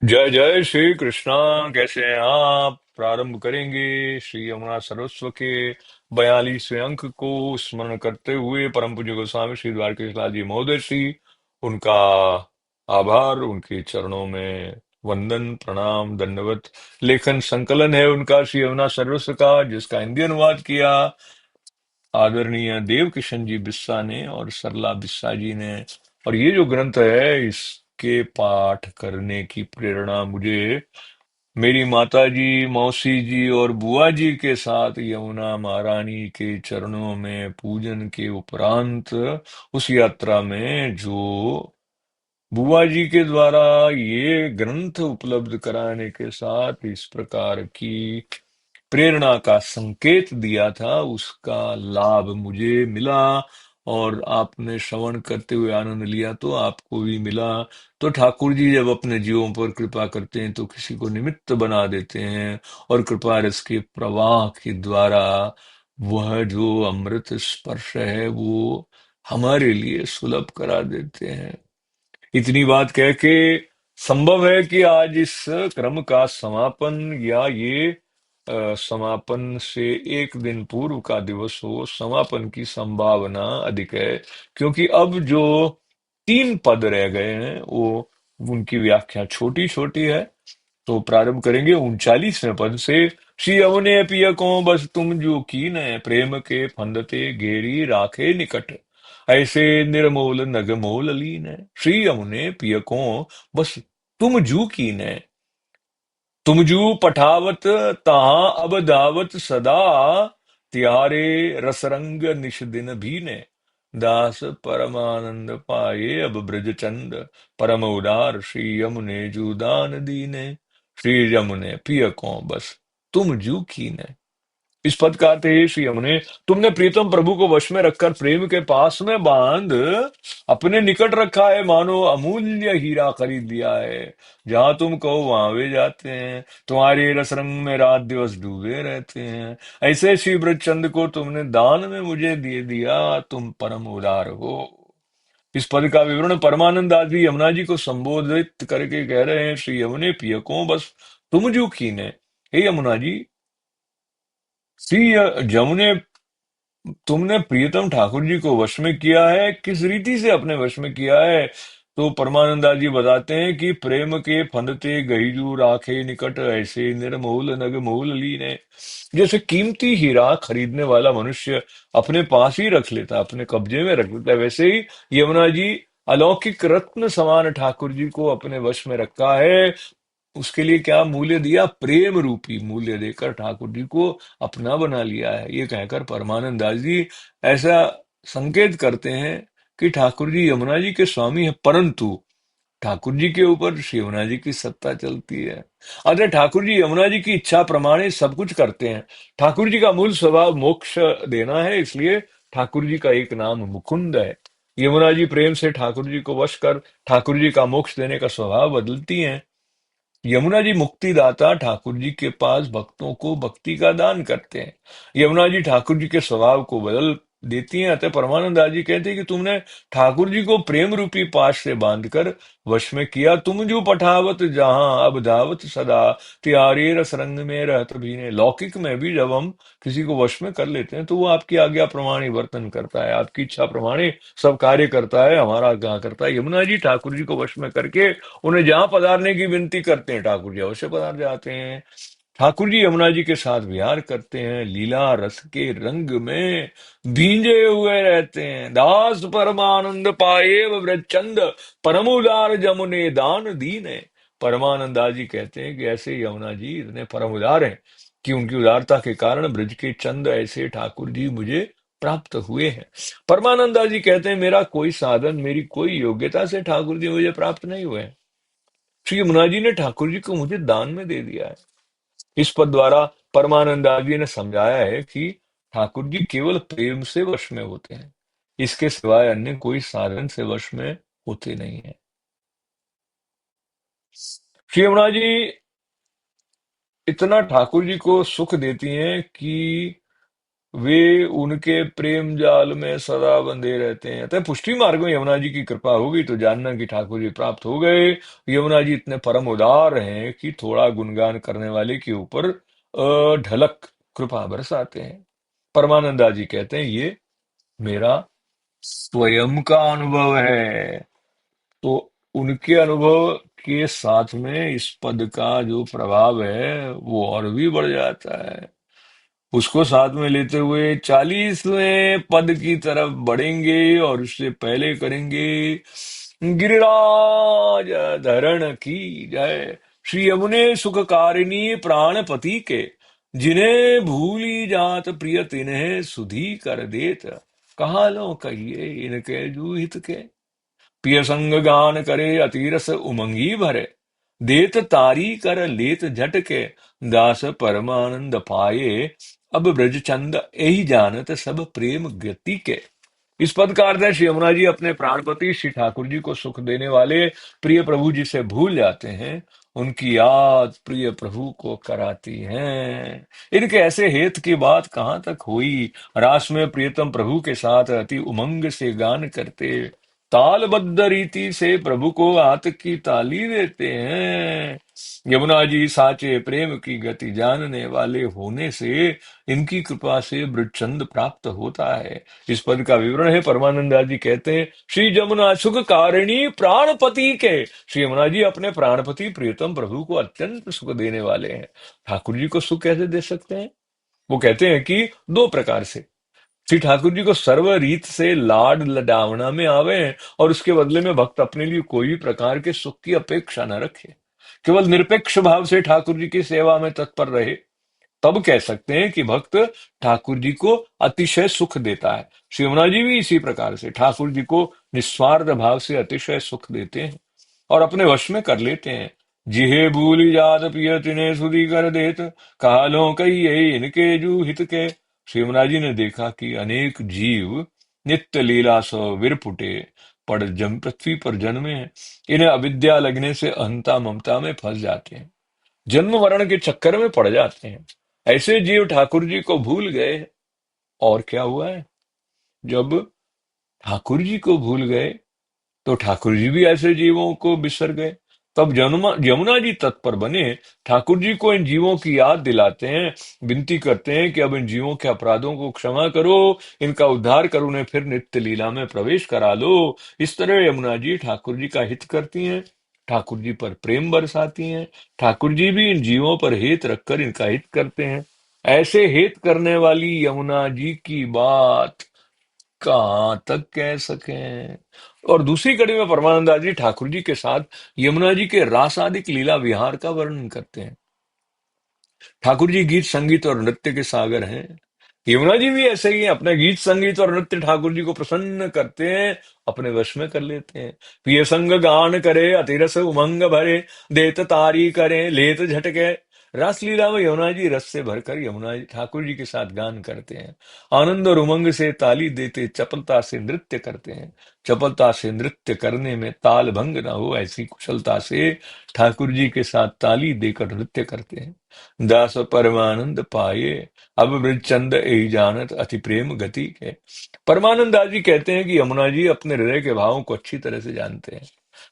जय जय श्री कृष्णा। कैसे हैं आप? प्रारंभ करेंगे श्री यमुना सरस्वती के 42वें अंक को स्मरण करते हुए परम पूज्य गोस्वामी श्री द्वारकेश लाल जी महोदय श्री उनका आभार, उनके चरणों में वंदन प्रणाम दंडवत। लेखन संकलन है उनका श्री यमुना सरस्वती का, जिसका हिंदी अनुवाद किया आदरणीय देव किशन जी बिस्सा ने और सरला बिस्सा जी ने। और ये जो ग्रंथ है, इसके पाठ करने की प्रेरणा मुझे मेरी माता जी, मौसी जी और बुआ जी के साथ यमुना महारानी के चरणों में पूजन के उपरांत उस यात्रा में जो बुआ जी के द्वारा ये ग्रंथ उपलब्ध कराने के साथ इस प्रकार की प्रेरणा का संकेत दिया था, उसका लाभ मुझे मिला। और आपने श्रवण करते हुए आनंद लिया तो आपको भी मिला। तो ठाकुर जी जब अपने जीवों पर कृपा करते हैं तो किसी को निमित्त बना देते हैं, और कृपा रस के प्रवाह के द्वारा वह जो अमृत स्पर्श है वो हमारे लिए सुलभ करा देते हैं। इतनी बात कह के संभव है कि आज इस क्रम का समापन या ये समापन से एक दिन पूर्व का दिवस हो। समापन की संभावना अधिक है, क्योंकि अब जो 3 पद रह गए हैं वो उनकी व्याख्या छोटी छोटी है। तो प्रारंभ करेंगे 39वें पद से। श्री यमुने पिय को बस तुम जो कीन प्रेम के फंदते घेरी राखे निकट, ऐसे निर्मोल नगमोल लीन। श्री यमुने पिय को बस तुम जू कीन, तुम जू पठावत तहां अब दावत सदा, त्यारे रसरंग निश दिन भीने। दास परमानंद पाए अब ब्रज चंद, परम उदार श्री यमुने जू दान दीने। श्री यमुने पिय को बस तुम जू कीने। इस पद का अर्थ है, हे श्री यमुने, तुमने प्रीतम प्रभु को वश में रखकर प्रेम के पास में बांध अपने निकट रखा है, मानो अमूल्य हीरा खरीद लिया है। जहां तुम कहो वहां वे जाते हैं, तुम्हारे रस रंग में रात दिवस डूबे रहते हैं। ऐसे श्री ब्रजचंद को तुमने दान में मुझे दे दिया, तुम परम उदार हो। इस पद का विवरण परमानंद दास जी यमुना जी को संबोधित करके कह रहे हैं, श्री यमुने पियको बस तुम जो कीने। हे यमुना जी, श्री जमुने, तुमने प्रियतम ठाकुर जी को वश में किया है। किस रीति से अपने वश में किया है? तो परमानंदा जी बताते हैं कि प्रेम के फंदते गहीजू राखे निकट, ऐसे निर्मूल नग मूल लीने। जैसे कीमती हीरा खरीदने वाला मनुष्य अपने पास ही रख लेता, अपने कब्जे में रख लेता, वैसे ही यमुना जी अलौकिक रत्न समान ठाकुर जी को अपने वश में रखा है। उसके लिए क्या मूल्य दिया? प्रेम रूपी मूल्य देकर ठाकुर जी को अपना बना लिया है। ये कहकर परमानंद दास जी ऐसा संकेत करते हैं कि ठाकुर जी यमुना जी के स्वामी हैं, परंतु ठाकुर जी के ऊपर श्री यमुना जी की सत्ता चलती है। अतः ठाकुर जी यमुना जी की इच्छा प्रमाणे सब कुछ करते हैं। ठाकुर जी का मूल स्वभाव मोक्ष देना है, इसलिए ठाकुर जी का एक नाम मुकुंद है। यमुना जी प्रेम से ठाकुर जी को वश कर ठाकुर जी का मोक्ष देने का स्वभाव बदलती हैं। यमुना जी मुक्तिदाता ठाकुर जी के पास भक्तों को भक्ति का दान करते हैं। यमुना जी ठाकुर जी के स्वभाव को बदल देती हैं। अतः परमानंद दास जी कहते हैं कि तुमने ठाकुर जी को प्रेम रूपी पाश से बांधकर वश में किया। तुम जो पठावत जहां अब धावत सदा, त्यारे रस रंग में रहत भीने। लौकिक में भी जब हम किसी को वश में कर लेते हैं तो वो आपकी आज्ञा प्रमाणे वर्तन करता है, आपकी इच्छा प्रमाणे सब कार्य करता है, हमारा आज्ञा करता है। यमुना जी ठाकुर जी को वश में करके उन्हें जहां पधारने की विनती करते हैं, ठाकुर जी अवश्य पधार जाते हैं। ठाकुर जी यमुना जी के साथ विहार करते हैं, लीला रस के रंग में भींजे हुए रहते हैं। दास परमानंद पाए व्रजचंद, परम उदार जमुने दान दीन है। परमानंद दास जी कहते हैं कि ऐसे यमुना जी इतने परम उदार हैं कि उनकी उदारता के कारण ब्रज के चंद ऐसे ठाकुर जी मुझे प्राप्त हुए हैं। परमानंद दास जी कहते हैं, मेरा कोई साधन, मेरी कोई योग्यता से ठाकुर जी मुझे प्राप्त नहीं हुए हैं। श्री यमुना जी ने ठाकुर जी को मुझे दान में दे दिया है। इस पद द्वारा परमानंद दास जी ने समझाया है कि ठाकुर जी केवल प्रेम से वश में होते हैं, इसके सिवाय अन्य कोई साधन से वश में होते नहीं है। श्री यमुना जी इतना ठाकुर जी को सुख देती हैं कि वे उनके प्रेम जाल में सदा बंधे रहते हैं। अतः पुष्टि मार्ग में यमुना जी की कृपा होगी तो जानना कि ठाकुर जी प्राप्त हो गए। यमुना जी इतने परम उदार हैं कि थोड़ा गुणगान करने वाले के ऊपर ढलक कृपा बरसाते हैं। परमानंदा जी कहते हैं ये मेरा स्वयं का अनुभव है। तो उनके अनुभव के साथ में इस पद का जो प्रभाव है वो और भी बढ़ जाता है। उसको साथ में लेते हुए 40वें पद की तरफ बढ़ेंगे और उससे पहले करेंगे गिरिराज धरण की जय। श्री यमुने सुखकारिणी प्राणपति के, जिन्हें भूली जात प्रिय तिन्हें सुधी कर देत। कहा लो कहिए इनके जूहित के, पिय संग गान करे अतीरस उमंगी भरे। देत तारी कर लेत झटके, दास परमानंद पाए। अब ब्रज चंद यही जानत सब प्रेम गति के। इस पद का अर्थ है श्री यमुना जी अपने प्राणपति श्री ठाकुर जी को सुख देने वाले प्रिय प्रभु जी से भूल जाते हैं, उनकी याद प्रिय प्रभु को कराती हैं। इनके ऐसे हेत की बात कहाँ तक हुई। रास में प्रियतम प्रभु के साथ अति उमंग से गान करते, तालबद्ध रीति से प्रभु को आत की ताली देते हैं। यमुना जी साचे प्रेम की गति जानने वाले होने से इनकी कृपा से ब्रजचंद प्राप्त होता है। इस पद का विवरण है। परमानंदा जी कहते हैं श्री जमुना सुख कारिणी प्राणपति के। श्री यमुना जी अपने प्राणपति प्रियतम प्रभु को अत्यंत सुख देने वाले हैं। ठाकुर जी को सुख कैसे दे सकते हैं? वो कहते हैं कि दो प्रकार से। श्री ठाकुर जी को सर्व रीत से लाड लडावना में आवे और उसके बदले में भक्त अपने लिए कोई भी प्रकार के सुख की अपेक्षा न रखे, केवल निरपेक्ष भाव से ठाकुर जी की सेवा में तत्पर रहे, तब कह सकते हैं कि भक्त ठाकुर जी को अतिशय सुख देता है। श्री यमुना जी भी इसी प्रकार से ठाकुर जी को निस्वार्थ भाव से अतिशय सुख देते हैं और अपने वश में कर लेते हैं। जिहे भूली जात पिय तिन्हें सुधि कर देत, कालों कहिए इनके जू हित के। श्री यमुना जी ने देखा कि अनेक जीव नित्य लीला सो विरपुटे पड़ जम पृथ्वी पर जन्मे हैं। इन्हें अविद्या लगने से अहंता ममता में फंस जाते हैं, जन्म मरण के चक्कर में पड़ जाते हैं। ऐसे जीव ठाकुर जी को भूल गए। और क्या हुआ है, जब ठाकुर जी को भूल गए तो ठाकुर जी भी ऐसे जीवों को बिसर गए। तब यमुना जी तत्पर बने, ठाकुर जी को इन जीवों की याद दिलाते हैं, विनती करते हैं कि अब इन जीवों के अपराधों को क्षमा करो, इनका उद्धार कर उन्हें फिर नित्य लीला में प्रवेश करा लो। इस तरह यमुना जी ठाकुर जी का हित करती हैं, ठाकुर जी पर प्रेम बरसाती हैं। ठाकुर जी भी इन जीवों पर हेत रखकर इनका हित करते हैं। ऐसे हेत करने वाली यमुना जी की बात कहाँ तक कह सकें। और दूसरी कड़ी में परमानंदा जी ठाकुर जी के साथ यमुना जी के रासादिक लीला विहार का वर्णन करते हैं। ठाकुर जी गीत संगीत और नृत्य के सागर हैं। यमुना जी भी ऐसे ही हैं, अपने गीत संगीत और नृत्य ठाकुर जी को प्रसन्न करते हैं, अपने वश में कर लेते हैं। प्रिय संग गान करे अतिरस उमंग भरे, देत तारी करे लेत झटके। रास लीला में यमुना जी रस से भरकर यमुना जी ठाकुर जी के साथ गान करते हैं, आनंद और उमंग से ताली देते चपलता से नृत्य करते हैं। चपलता से नृत्य करने में ताल भंग न हो ऐसी कुशलता से ठाकुर जी के साथ ताली देकर नृत्य करते हैं। दास परमानंद पाए, अब वृषचंद यही जानत अति प्रेम गति के। परमानंद दास जी कहते हैं कि यमुना जी अपने हृदय के भावों को अच्छी तरह से जानते हैं।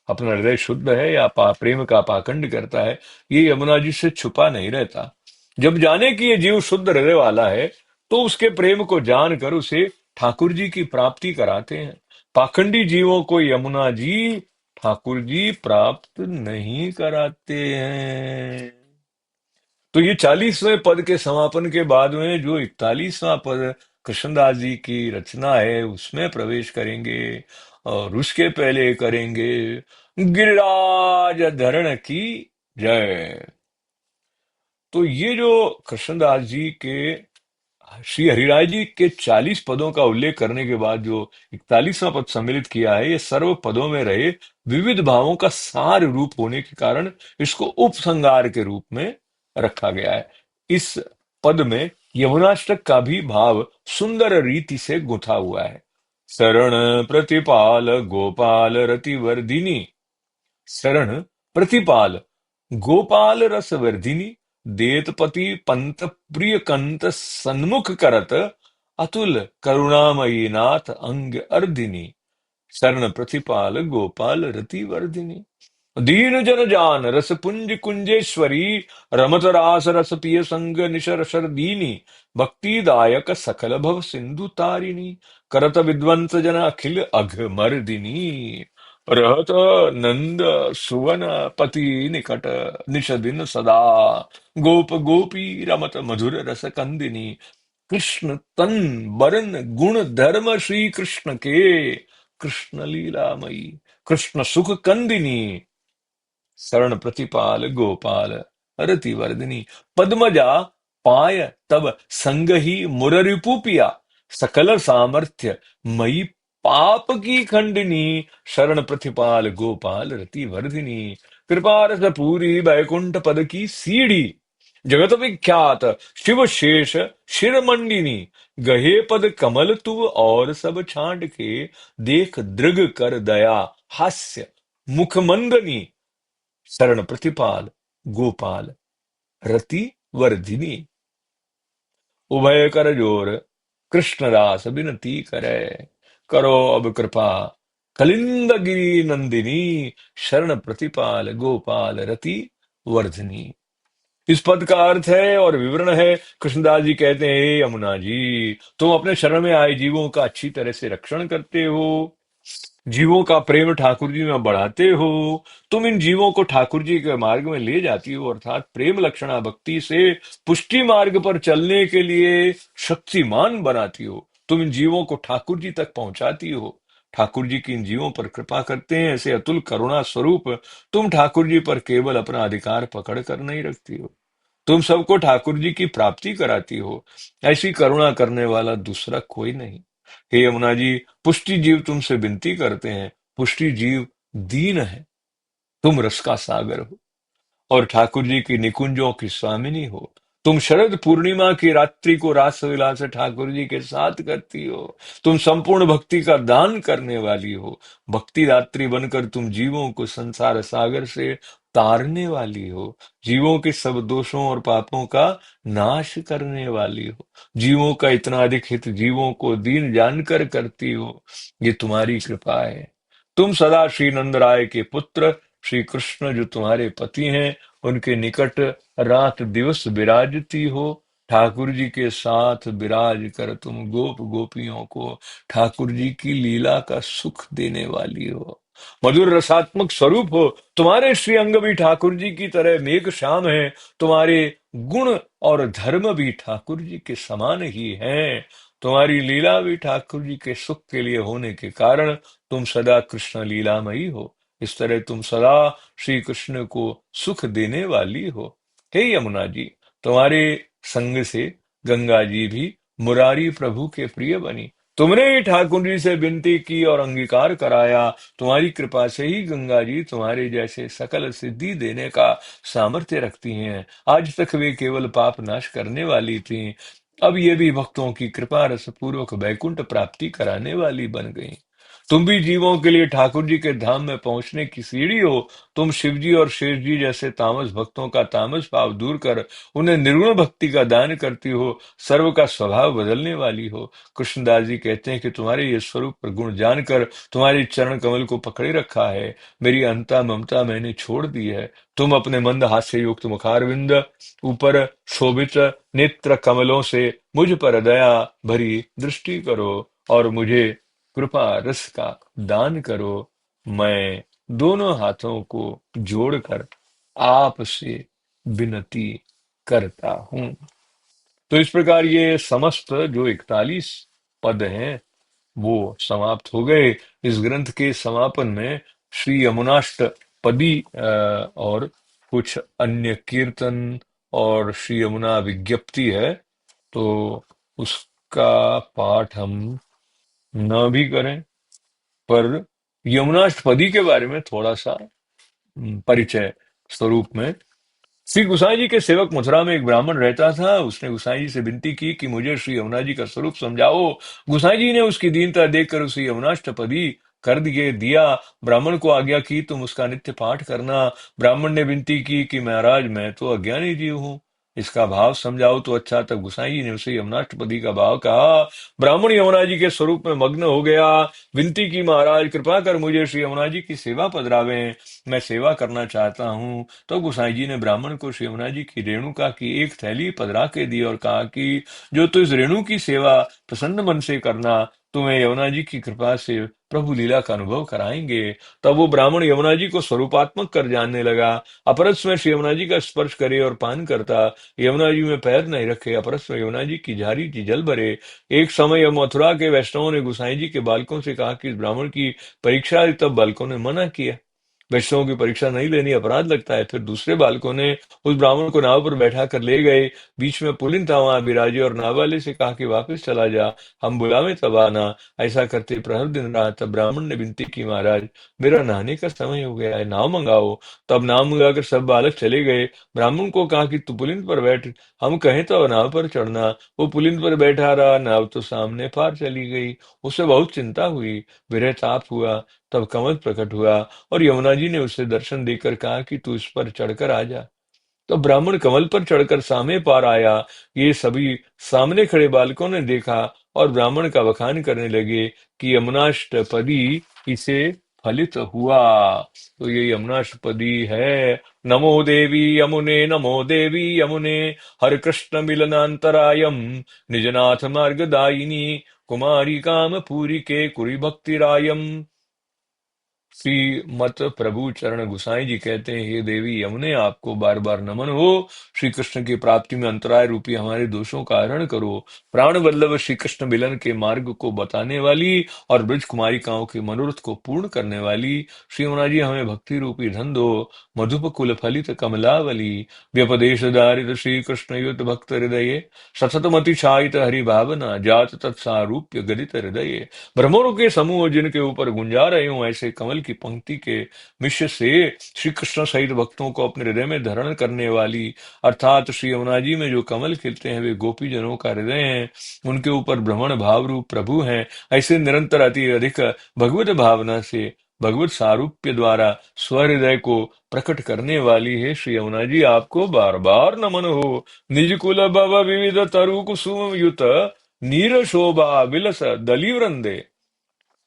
अपना हृदय शुद्ध है या प्रेम का पाखंड करता है, ये यमुना जी से छुपा नहीं रहता। जब जाने कि ये जीव शुद्ध हृदय वाला है तो उसके प्रेम को जानकर उसे ठाकुर जी की प्राप्ति कराते हैं। पाखंडी जीवों को यमुना जी ठाकुर जी प्राप्त नहीं कराते हैं। तो ये 40वें पद के समापन के बाद में जो 41वां पद कृष्णदास जी की रचना है उसमें प्रवेश करेंगे और उसके पहले करेंगे गिरिराज धरण की जय। तो ये जो कृष्णदास जी के श्री हरिराय जी के 40 पदों का उल्लेख करने के बाद जो 41वां पद सम्मिलित किया है, ये सर्व पदों में रहे विविध भावों का सार रूप होने के कारण इसको उपसंहार के रूप में रखा गया है। इस पद में यमुनाष्टक का भी भाव सुंदर रीति से गुंथा हुआ है। शरण प्रतिपाल गोपाल रतिवर्धिनी, शरण प्रतिपाल गोपाल रस वर्धिनी, देतपति पंत प्रिय कंत सन्मुख करत, अतुल करुणामयी नाथ अंग अर्दिनी, शरण प्रतिपाल गोपाल रति वर्धिनी। दीन जन जान रस पुंज कुंजेश्वरी, रमत रास रस पिय संग निशर शर दीनी, भक्ति दायक सकल भव सिंधु तारिणी, करत विद्वंस जन अखिल अघ मर्दिनी। रहत नंद सुवन पति निकट, निश दिन सदा, गोप गोपी रमत मधुर रस कंदिनी। कृष्ण तन बरन गुण धर्म श्री कृष्ण के, कृष्ण लीलामयी कृष्ण सुख कंदिनी। शरण प्रतिपाल गोपाल रति वर्धिनी, पद्मजा पाय तब संग ही मुररिपु पिया, सकल सामर्थ्य मई पाप की खंडिनी। शरण प्रतिपाल गोपाल रति वर्धिनी, कृपा रस पूरी बैकुंठ पद की सीढ़ी, जगत विख्यात शिव शेष शिरमंडिनी। गहे पद कमल तु और सब छांड के, देख दृग कर दया हास्य मुख मंदनी। शरण प्रतिपाल गोपाल रति वर्धिनी, उभय कर जोर कृष्णदास बिनती करे, करो अब कृपा कलिंद गिरी नंदिनी। शरण प्रतिपाल गोपाल रति वर्धिनी। इस पद का अर्थ है और विवरण है। कृष्णदास जी कहते हैं, हे यमुना जी, तुम अपने शरण में आए जीवों का अच्छी तरह से रक्षण करते हो, जीवों का प्रेम ठाकुर जी में बढ़ाते हो। तुम इन जीवों को ठाकुर जी के मार्ग में ले जाती हो, अर्थात प्रेम लक्षणा भक्ति से पुष्टि मार्ग पर चलने के लिए शक्तिमान बनाती हो। तुम इन जीवों को ठाकुर जी तक पहुंचाती हो। ठाकुर जी की इन जीवों पर कृपा करते हैं। ऐसे अतुल करुणा स्वरूप तुम ठाकुर जी पर केवल अपना अधिकार पकड़ कर नहीं रखती हो, तुम सबको ठाकुर जी की प्राप्ति कराती हो। ऐसी करुणा करने वाला दूसरा कोई नहीं। हे यमुना जी, पुष्टि जीव तुमसे विनती करते हैं। पुष्टि जीव दीन है, तुम रस का सागर हो और ठाकुर जी की निकुंजों की स्वामिनी हो। तुम शरद पूर्णिमा की रात्रि को रास विलास ठाकुर जी के साथ करती हो। तुम संपूर्ण भक्ति का दान करने वाली हो। भक्ति दात्री बनकर तुम जीवों को संसार सागर से तारने वाली हो। जीवों के सब दोषों और पापों का नाश करने वाली हो। जीवों का इतना अधिक हित जीवों को दीन जानकर करती हो। ये तुम्हारी कृपा है। तुम सदा श्री नंद राय के पुत्र श्री कृष्ण जो तुम्हारे पति हैं, उनके निकट रात दिवस विराजती हो। ठाकुर जी के साथ विराज कर तुम गोप गोपियों को ठाकुर जी की लीला का सुख देने वाली हो। मधुर रसात्मक स्वरूप हो। तुम्हारे श्री अंग भी ठाकुर जी की तरह मेघ श्याम है। तुम्हारे गुण और धर्म भी ठाकुर जी के समान ही हैं। तुम्हारी लीला भी ठाकुर जी के सुख के लिए होने के कारण तुम सदा कृष्ण लीलामयी हो। इस तरह तुम सदा श्री कृष्ण को सुख देने वाली हो। हे यमुना जी, तुम्हारे संग से गंगा जी भी मुरारी प्रभु के प्रिय बनी। तुमने ही ठाकुर जी से विनती की और अंगीकार कराया। तुम्हारी कृपा से ही गंगा जी तुम्हारे जैसे सकल सिद्धि देने का सामर्थ्य रखती हैं। आज तक वे केवल पाप नाश करने वाली थीं, अब ये भी भक्तों की कृपा रस पूर्वक वैकुंठ प्राप्ति कराने वाली बन गई। तुम भी जीवों के लिए ठाकुर जी के धाम में पहुंचने की सीढ़ी हो। तुम शिव जी और शेष जी जैसे तामस भक्तों का तामस भाव दूर कर उन्हें निर्गुण भक्ति का दान करती हो, सर्व का स्वभाव बदलने वाली हो। कृष्णदास जी कहते हैं कि तुम्हारे ये स्वरूप पर गुण जानकर तुम्हारे चरण कमल को पकड़े रखा है। मेरी अंता ममता मैंने छोड़ दी है। तुम अपने मंद हास्य युक्त मुखारविंद ऊपर शोभित नेत्र कमलों से मुझ पर दया भरी दृष्टि करो और मुझे कृपा रस का दान करो। मैं दोनों हाथों को जोड़कर आपसे विनती करता हूं। तो इस प्रकार ये समस्त जो 41 पद हैं वो समाप्त हो गए। इस ग्रंथ के समापन में श्री यमुनाष्टपदी और कुछ अन्य कीर्तन और श्री यमुना विज्ञप्ति है, तो उसका पाठ हम न भी करें, पर यमुनाष्टपदी के बारे में थोड़ा सा परिचय स्वरूप में। श्री गुसाई जी के सेवक मथुरा में एक ब्राह्मण रहता था। उसने गुसाई जी से विनती की कि मुझे श्री यमुना जी का स्वरूप समझाओ। गुसाई जी ने उसकी दीनता देखकर उसे यमुनाष्टपदी कर दिया। ब्राह्मण को आज्ञा की तुम उसका नित्य पाठ करना। ब्राह्मण ने विनती की कि महाराज मैं तो अज्ञानी जीव हूँ, इसका भाव समझाओ तो अच्छा। तब गुसाई जी ने उसे यमुनाष्टपदी का भाव कहा। ब्राह्मण यमुना जी के स्वरूप में मग्न हो गया। विनती की, महाराज कृपा कर मुझे श्री यमुना जी की सेवा पधरावें, मैं सेवा करना चाहता हूँ। तो गुसाई जी ने ब्राह्मण को श्री यमुना जी की रेणुका की एक थैली पधरा के दी और कहा कि जो तू इस रेणु की सेवा प्रसन्न मन से करना, तुम्हें यमुना जी की कृपा से प्रभु लीला का अनुभव कराएंगे। तब वो ब्राह्मण यमुना जी को स्वरूपात्मक कर जानने लगा। अपरस में श्री यमुना जी का स्पर्श करे और पान करता, यमुना जी में पैर नहीं रखे, अपरस में यमुना जी की झारी की जल भरे। एक समय यह मथुरा के वैष्णवों ने गुसाई जी के बालकों से कहा कि इस ब्राह्मण की परीक्षा ली, तब बालकों ने मना किया। वैष्णवों की परीक्षा नहीं लेनी अपराध लगता है। फिर दूसरे बालकों ने उस ब्राह्मण को नाव पर बैठा कर ले गए। बीच में पुलिन था वहां विराजे और नाव वाले से कहा कि वापस चला जा, हम बुलावे तब आना। ऐसा करते प्रहर दिन रहा। तब ब्राह्मण ने विनती की, महाराज मेरा नहाने का समय हो गया है, नाव मंगाओ। तब नाव मंगाकर सब बालक चले गए। ब्राह्मण को कहा कि तू पुलिंद पर बैठ, हम कहें तो नाव पर चढ़ना। वो पुलिंद पर बैठा रहा, नाव तो सामने पार चली गई। उसे बहुत चिंता हुई, विरह ताप हुआ। तब कमल प्रकट हुआ और यमुना जी ने उसे दर्शन देकर कहा कि तू इस पर चढ़कर आ जा। तो ब्राह्मण कमल पर चढ़कर सामने पार आया। ये सभी सामने खड़े बालकों ने देखा और ब्राह्मण का बखान करने लगे कि यमुनाष्टपदी इसे फलित हुआ। तो ये यमुनाष्टपदी है। नमो देवी यमुने, नमो देवी यमुने, हर कृष्ण मिलनांतरायम, निजनाथ मार्गदायिनी, कुमारी काम पूरी के कुरी भक्तिरायम। श्री मत प्रभु चरण गुसाई जी कहते हैं, हे देवी यमुने, आपको बार बार नमन हो। श्री कृष्ण की प्राप्ति में अंतराय रूपी हमारे दोषों का हरण करो। प्राण वल्लभ श्री कृष्ण मिलन के मार्ग को बताने वाली और ब्रज कुमारिकाओं के मनोरथ को पूर्ण करने वाली श्री यमुना जी, हमें भक्ति रूपी धन दो। मधुप कुल फलित कमलावली, व्यपदेश दारित श्री कृष्ण युत भक्त हृदय, सततमति छायित हरि भावना, जात तत्सारूप्य गदित हृदय। भ्रमरों के समूह जिनके ऊपर गुंजा रहे हूं, ऐसे कमल की पंक्ति के मिश्र से श्री कृष्ण सहित भक्तों को अपने हृदय में धारण करने वाली, अर्थात श्री यमुना जी में जो कमल खिलते हैं वे गोपी जनों का हृदय हैं। उनके ऊपर भ्रमण भाव रूप प्रभु हैं। ऐसे निरंतर अति अधिक भगवत भावना से भगवत सारूप्य द्वारा स्वहृदय को प्रकट करने वाली है श्री यमुना जी, आपको बार बार नमन हो। निज कुल भव विविध तरु कुसुम युत, नीर शोभा विलस दली वृंदे,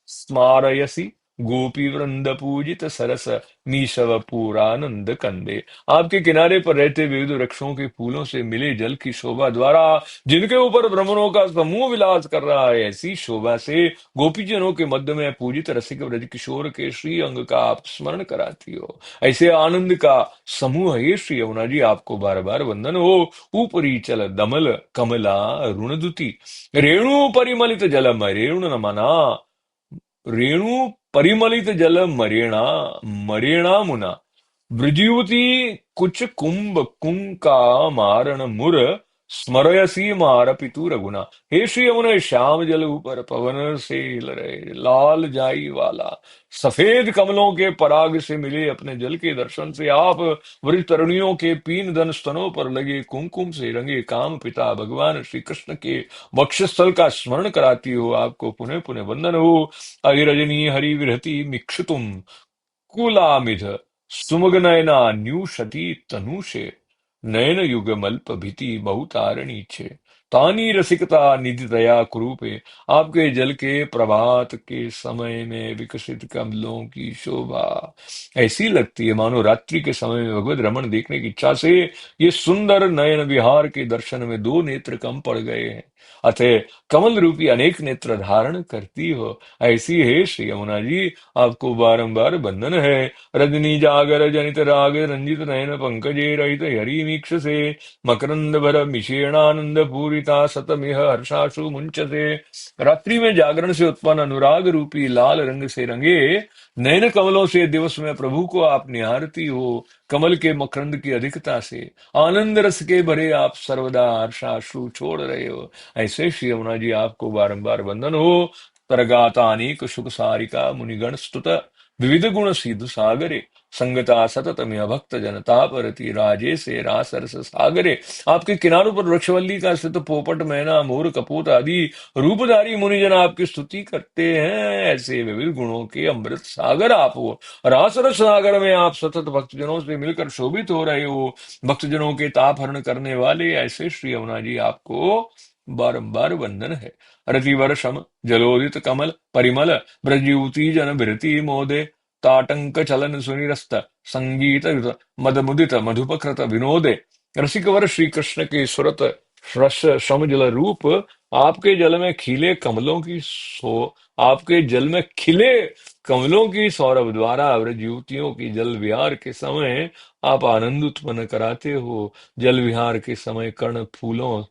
स्मारयसी गोपी वृंद पूजित सरस, मीशव पूरानंद कंदे। आपके किनारे पर रहते विविध वृक्षों के फूलों से मिले जल की शोभा द्वारा जिनके ऊपर भ्रमरों का समूह विलास कर रहा है, ऐसी शोभा से गोपीजनों के मध्य में पूजित रसिक ब्रज किशोर के श्री अंग का आप स्मरण कराती हो। ऐसे आनंद का समूह है श्री यमुना जी, आपको बार बार वंदन हो। ऊपरी चल दमल कमला रुणदुति, रेणु परिमलित जलम, रेणु नमना रेणु परिमलित जल मरेणा, मरेणा मुना, ब्रजीवती कुछ कुंभ कुंका मारण मुर, स्मरयसी मार पितु रघुना। हे श्री यमुने, श्याम जल ऊपर पवन से हिल रहे लाल जाई वाला, सफेद कमलों के पराग से मिले अपने जल के दर्शन से आप वृष तरुणियों के पीन धन स्तनों पर लगे कुमकुम से रंगे काम पिता भगवान श्री कृष्ण के वक्षस्थल का स्मरण कराती हो। आपको पुनः पुनः वंदन हो। अहिरजनी हरि विरहति मिक्षुतुम, कुलामिध सुमगनयना न्यूशति तनूषे, नयन युगमल्प भीति बहुतारणी छे, तानी रसिकता निधि दया कुरूपे। आपके जल के प्रभात के समय में विकसित कमलों की शोभा ऐसी लगती है मानो रात्रि के समय में भगवत रमण देखने की इच्छा से ये सुंदर नयन विहार के दर्शन में दो नेत्र कम पड़ गए हैं, अतः कमल रूपी अनेक नेत्र धारण करती हो। ऐसी है श्री यमुना जी, आपको बारंबार बंधन है। रजनी जागर जनित राग रंजित नयन पंकजे रहित हरि मीक्ष से, मकरंद भर मिषेणानंद पूरिता सतमिह हर्षाशु मुंचते। रात्रि में जागरण से उत्पन्न अनुराग रूपी लाल रंग से रंगे नयन कमलों से दिवस में प्रभु को आप निहारती हो। कमल के मकरंद की अधिकता से आनंद रस के भरे आप सर्वदा हर्षाश्रु छोड़ रहे हो। ऐसे श्री यमुना जी, आपको बारंबार वंदन हो। तरगाता अनेक सुख सारिका मुनिगण स्तुत, विविध गुण सिद्ध सागरे, संगता सततमिह भक्त जनता परति राजे से रास रस सागरे। आपके किनारों पर वृक्षवल्ली का स्थित पोपट, मैना, मोर, कपोत आदि रूपधारी मुनिजन आपकी स्तुति करते हैं। ऐसे विविध गुणों के अमृत सागर आप हो। रास रस सागर में आप सतत भक्तजनों से मिलकर शोभित हो रहे हो। भक्तजनों के ताप हरण करने वाले ऐसे श्री यमुना जी आपको बारंबार वंदन है। रतिवर शम जलोदित कमल परिमल ब्रजयूति जन बिरति मोदे। ताटंक चलन सुनिरस्त संगीत मद मुदित मधुपकृत विनोदे। रसिकवर श्री कृष्ण के सुरत रस समजल रूप। आपके जल में खिले कमलों की सो आपके जल में खिले कमलों की सौरभ द्वारा व्रज युवतियों की जल विहार के समय आप आनंद उत्पन्न कराते हो। जल विहार के समय कर्ण फूलों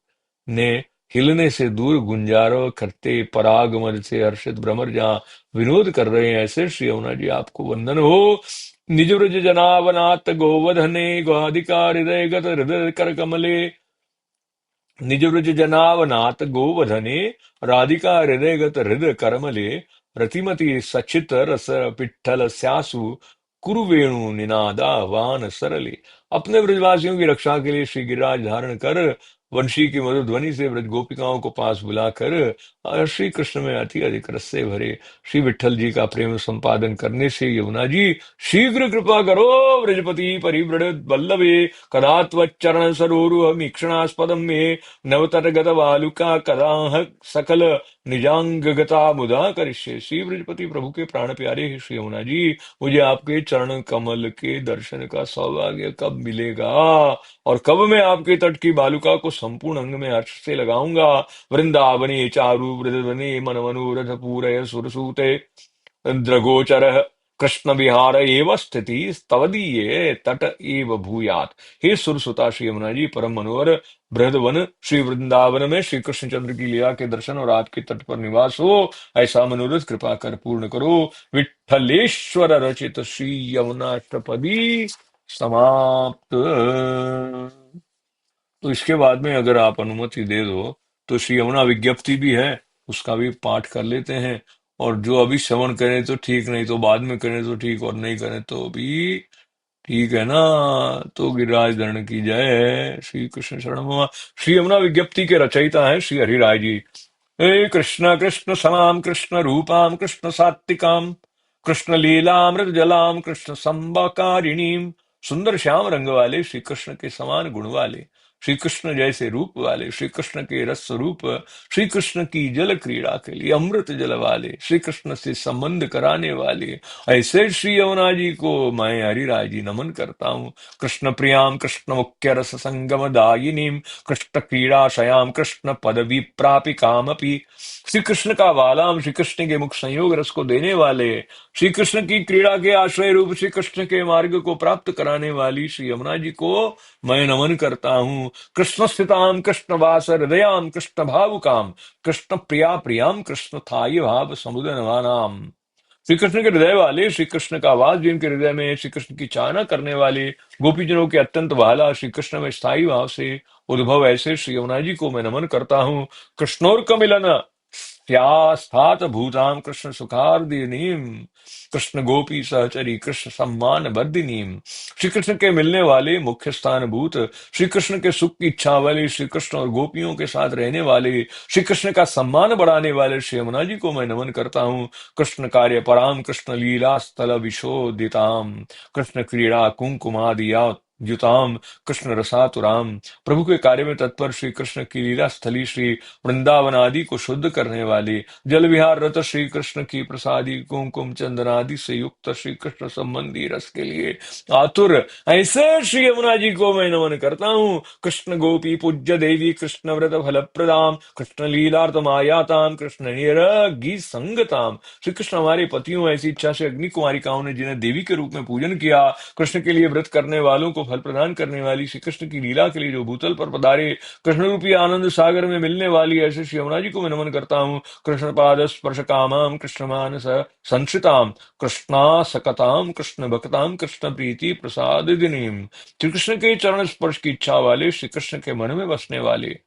ने हिलने से दूर गुंजारो करते पराग मद से हर्षित भ्रमर जहाँ विनोद कर रहे हैं, ऐसे श्री यमुना जी आपको वंदन हो। निज व्रज जनावनात गोवधने गोधिका हृदय गत हृदय कर कमले। निज व्रज जनावनात गोवधने राधिका हृदयगत हृदय करमले। रतिमति सचित रस पिट्ठल स्यासु कुरुवेणु निनादा वान सरले। अपने ब्रजवासियों की रक्षा के लिए श्री गिरिराज धारण कर वंशी की मधुर ध्वनि से ब्रज गोपिकाओं को पास बुलाकर श्री कृष्ण में अति अधिक रस से भरे श्री विठल जी का प्रेम संपादन करने से यमुना जी शीघ्र कृपा करो। ब्रजपति परिव्रत वल्लभे कदा त्वच्चरण सरोरुह मीक्षणास्पदम में नवतरगत वालुका कदाह सकल निजांगगता मुदा करिष्ये। श्री बृहस्पति प्रभु के प्राण प्यारे हैं श्री यमुना जी, मुझे आपके चरण कमल के दर्शन का सौभाग्य कब मिलेगा और कब मैं आपके तट की बालुका को संपूर्ण अंग में हर्ष से लगाऊंगा। वृंदावने चारु वृदवने मन मनोरथ पूरय सुरसूते इंद्रगोचर कृष्ण विहार एव स्थिति स्तवदीये तट एव भूयात। हे सुरसुता श्री यमुना जी, परम मनोहर बृहदवन श्री वृंदावन में श्री कृष्णचंद्र की लीला के दर्शन और आपके तट पर निवास हो, ऐसा मनोरथ कृपा कर पूर्ण करो। विठलेश्वर रचित श्री यमुनाष्टपदी समाप्त। तो इसके बाद में अगर आप अनुमति दे दो तो श्री यमुना विज्ञप्ति भी है, उसका भी पाठ कर लेते हैं। और जो अभी श्रवण करें तो ठीक, नहीं तो बाद में करें तो ठीक, और नहीं करें तो भी ठीक है ना। तो गिरिराज धरण की जय। श्री कृष्ण शरण। श्री यमुना विज्ञप्ति के रचयिता है श्री हरिराय जी। हे कृष्ण कृष्ण समाम कृष्ण रूपाम कृष्ण सात्विकाम कृष्ण लीलामृत जलाम कृष्ण संबकारिणीम। सुंदर श्याम रंग वाले श्री कृष्ण के समान गुण वाले, श्री कृष्ण जैसे रूप वाले, श्री कृष्ण के रस स्वरूप, श्री कृष्ण की जल क्रीड़ा के लिए अमृत जल वाले, श्री कृष्ण से संबंध कराने वाले ऐसे श्री यमुना जी को मैं हरिराय जी नमन करता हूँ। कृष्ण प्रियाम कृष्ण मुख्य रस संगम दायिनीम कृष्ण क्रीड़ाशयाम कृष्ण पदवी प्रापिकामपि। श्री कृष्ण का वालाम श्री कृष्ण के मुख संयोग रस को देने वाले, श्री कृष्ण की क्रीड़ा के आश्रय रूप श्री कृष्ण के मार्ग को प्राप्त कराने वाली श्री यमुना जी को मैं नमन करता हूँ। कृष्ण स्थिताम कृष्ण वास हृदयाम कृष्ण भावुकाम कृष्ण प्रिया प्रियाम कृष्ण थाई भाव समुदय नवानाम। श्री कृष्ण के हृदय वाले, श्री कृष्ण का वास जिनके हृदय में, श्री कृष्ण की चाहना करने वाले गोपीजनों के अत्यंत वाला श्री कृष्ण में स्थायी भाव से उद्भव ऐसे श्री यमुना जी को मैं नमन करता हूँ। कृष्णोर्क मिलन स्यास्थात भूताम कृष्ण सुखार्दिनीम कृष्ण गोपी सहचरी कृष्ण सम्मान वर्धिनीम। श्री कृष्ण के मिलने वाले मुख्य स्थान भूत श्री कृष्ण के सुख की इच्छा वाले, श्री कृष्ण और गोपियों के साथ रहने वाले, श्री कृष्ण का सम्मान बढ़ाने वाले श्री यमुना जी को मैं नमन करता हूँ। कृष्ण कार्य पराम कृष्ण लीला स्थल विशोदिताम कृष्ण क्रीड़ा कुंकुमादिया युताम कृष्ण रसातुराम। प्रभु के कार्य में तत्पर श्री कृष्ण की लीला स्थली श्री वृंदावन आदि को शुद्ध करने वाले, जल विहार रत श्री कृष्ण की प्रसादी कुमकुम चंदन आदि से युक्त श्री कृष्ण संबंधी रस के लिए आतुर ऐसे श्री यमुना जी को मैं नमन करता हूँ। कृष्ण गोपी पूज्य देवी कृष्ण व्रत फल प्रदाम कृष्ण लीलार्थ मायाताम कृष्ण निरगी संगताम। श्री कृष्ण हमारे पतियों ऐसी इच्छा से अग्नि कुमारिकाओं ने जिन्हें देवी के रूप में पूजन किया, कृष्ण के लिए व्रत करने वालों को फल प्रदान करने वाली श्री कृष्ण की लीला के लिए जो भूतल पर पधारे कृष्ण रूपी आनंद सागर में मिलने वाली ऐसे श्री यमुना जी को मैं नमन करता हूँ। कृष्ण पाद स्पर्श कामाम कृष्ण मानस संसिताम कृष्णा सकताम कृष्ण भक्ताम कृष्ण प्रीति प्रसाद दिनीम। श्री कृष्ण के चरण स्पर्श की इच्छा वाले, श्री कृष्ण के मन में बसने वाले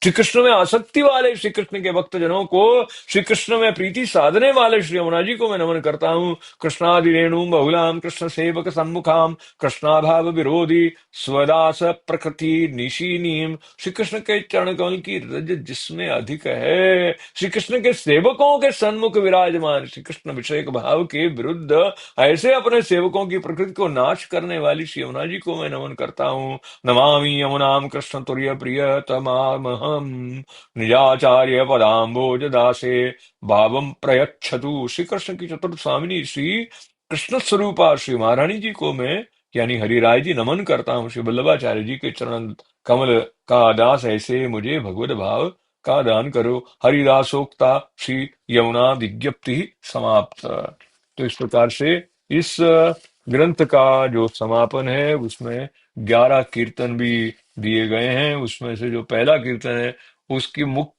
श्री कृष्ण में आसक्ति वाले श्री कृष्ण के भक्त जनों को, श्री कृष्ण में प्रीति साधने वाले श्री यमुना जी को मैं नमन करता हूँ। कृष्णादि रेणु बहुलाम कृष्ण सेवक सन्मुखाम कृष्णाभाव विरोधी स्वदास प्रकृति निशीनीम। श्री कृष्ण के चरण कमल की रज जिसमें अधिक है, श्री कृष्ण के सेवकों के सन्मुख विराजमान, श्री कृष्ण विषयक भाव के विरुद्ध ऐसे अपने सेवकों की प्रकृति को नाश करने वाली श्री यमुना जी को मैं नमन करता हूँ। नमामि यमुनां कृष्ण तुर्य प्रिय तमामहम निजाचार्य पदाम्बोज दासे भावम प्रयच्छतु। श्री कृष्ण की चतुर्थ स्वामिनी श्री कृष्ण स्वरूपा श्री महारानी जी को मैं यानी हरिराय जी नमन करता हूँ। श्री वल्लभाचार्य जी के चरण कमल का दास ऐसे मुझे भगवत भाव का दान करो। हरिदासोक्ता श्री यमुना विज्ञप्ति समाप्त। तो इस प्रकार से इस ग्रंथ का जो समापन है उसमें 11 कीर्तन भी दिए गए हैं। उसमें से जो पहला कीर्तन है उसकी मुख्य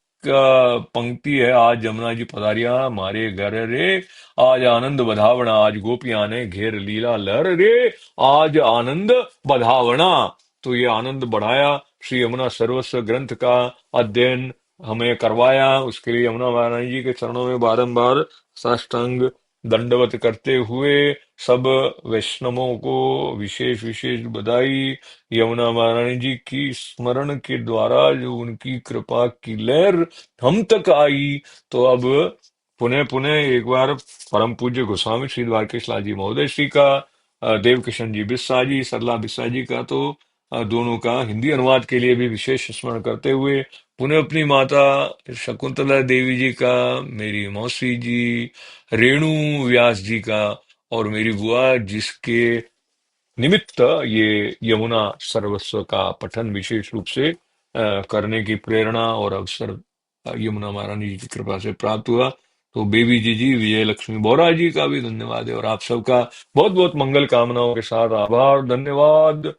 पंक्ति है, आज यमुना जी पधारिया मारे घर रे, आज आनंद बधावना, आज गोपियां ने घेर लीला लहर रे, आज आनंद बधावना। तो ये आनंद बढ़ाया, श्री यमुना सर्वस्व ग्रंथ का अध्ययन हमें करवाया। उसके लिए यमुना महारानी जी के चरणों में बारंबार साष्टांग दंडवत करते हुए सब वैष्णवों को विशेष विशेष बधाई। यमुना महारानी जी की स्मरण के द्वारा जो उनकी कृपा की लहर हम तक आई, तो अब पुनः पुनः एक बार परम पूज्य गोस्वामी श्री द्वारकेश लाल जी महोदय श्री का, देवकिशन जी बिस्सा जी, सरला बिस्सा जी का, तो दोनों का हिंदी अनुवाद के लिए भी विशेष स्मरण करते हुए पुनः अपनी माता शकुंतला देवी जी का, मेरी मौसी जी रेणु व्यास जी का, और मेरी बुआ जिसके निमित्त ये यमुना सर्वस्व का पठन विशेष रूप से करने की प्रेरणा और अवसर यमुना महारानी जी की कृपा से प्राप्त हुआ। तो बेबी जी विजय लक्ष्मी बोरा जी का भी धन्यवाद है, और आप सबका बहुत बहुत मंगल कामनाओं के साथ आभार, धन्यवाद।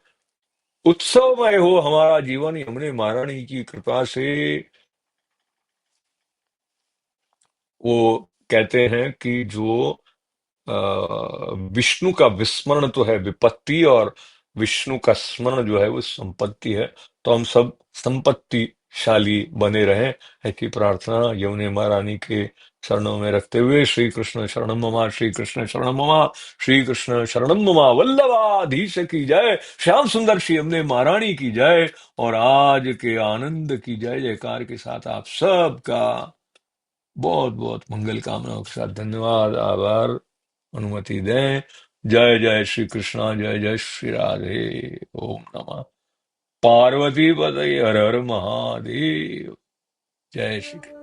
उत्सवमय हो हमारा जीवन यमुने महारानी की कृपा से। वो कहते हैं कि जो अ, विष्णु का विस्मरण तो है विपत्ति, और विष्णु का स्मरण जो है वो संपत्ति है। तो हम सब संपत्तिशाली बने रहें, ऐसी प्रार्थना यमुने महारानी के चरणों में रखते हुए, श्री कृष्ण शरणम ममा, श्री कृष्ण शरणम ममा, श्री कृष्ण शरणम ममा, वल्लभाधीश की जय, श्याम सुंदर श्री यमुने महारानी की जय, और आज के आनंद की जय जयकार के साथ आप सबका बहुत बहुत मंगल कामनाओं के साथ धन्यवाद, आभार, अनुमति दें। जय जय श्री कृष्णा, जय जय श्री राधे। ओम नमः पार्वती पतये, हर हर महादेव। जय श्री कृष्ण।